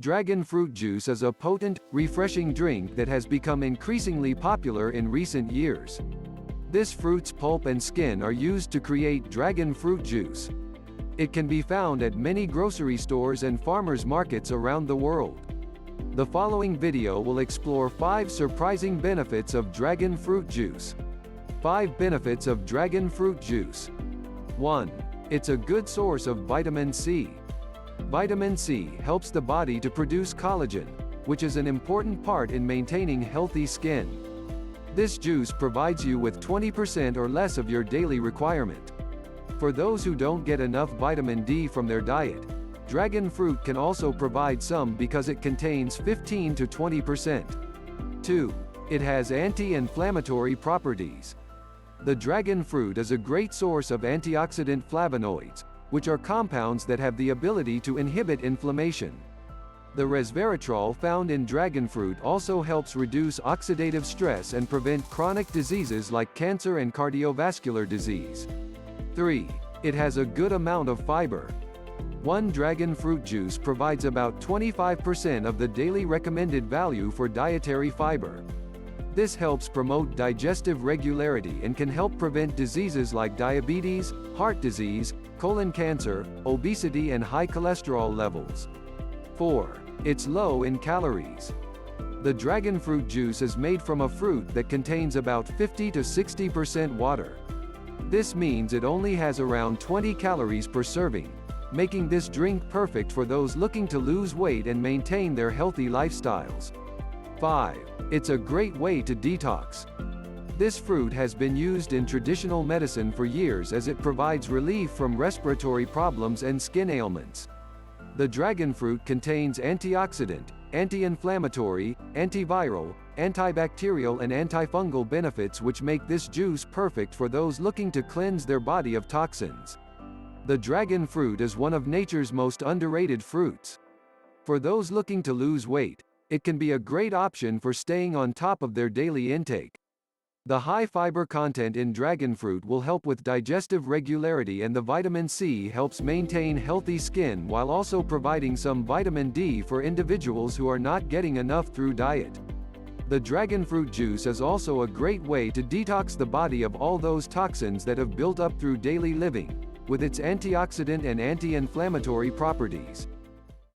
Dragon fruit juice is a potent, refreshing drink that has become increasingly popular in recent years. This fruit's pulp and skin are used to create dragon fruit juice. It can be found at many grocery stores and farmers markets around the world. The following video will explore 5 surprising benefits of dragon fruit juice. 5 benefits of dragon fruit juice. 1. It's a good source of vitamin C. Vitamin C helps the body to produce collagen, which is an important part in maintaining healthy skin. This juice provides you with 20% or less of your daily requirement. For those who don't get enough vitamin D from their diet, dragon fruit can also provide some because it contains 15 to 20%. 2. It has anti-inflammatory properties. The dragon fruit is a great source of antioxidant flavonoids, which are compounds that have the ability to inhibit inflammation. The resveratrol found in dragon fruit also helps reduce oxidative stress and prevent chronic diseases like cancer and cardiovascular disease. 3. It has a good amount of fiber. One dragon fruit juice provides about 25% of the daily recommended value for dietary fiber. This helps promote digestive regularity and can help prevent diseases like diabetes, heart disease, colon cancer, obesity and high cholesterol levels. 4. It's low in calories. The dragon fruit juice is made from a fruit that contains about 50 to 60% water. This means it only has around 20 calories per serving, making this drink perfect for those looking to lose weight and maintain their healthy lifestyles. 5. It's a great way to detox. This fruit has been used in traditional medicine for years as it provides relief from respiratory problems and skin ailments. The dragon fruit contains antioxidant, anti-inflammatory, antiviral, antibacterial and antifungal benefits which make this juice perfect for those looking to cleanse their body of toxins. The dragon fruit is one of nature's most underrated fruits. For those looking to lose weight, it can be a great option for staying on top of their daily intake. The high fiber content in dragon fruit will help with digestive regularity, and the vitamin C helps maintain healthy skin while also providing some vitamin D for individuals who are not getting enough through diet. The dragon fruit juice is also a great way to detox the body of all those toxins that have built up through daily living, with its antioxidant and anti-inflammatory properties.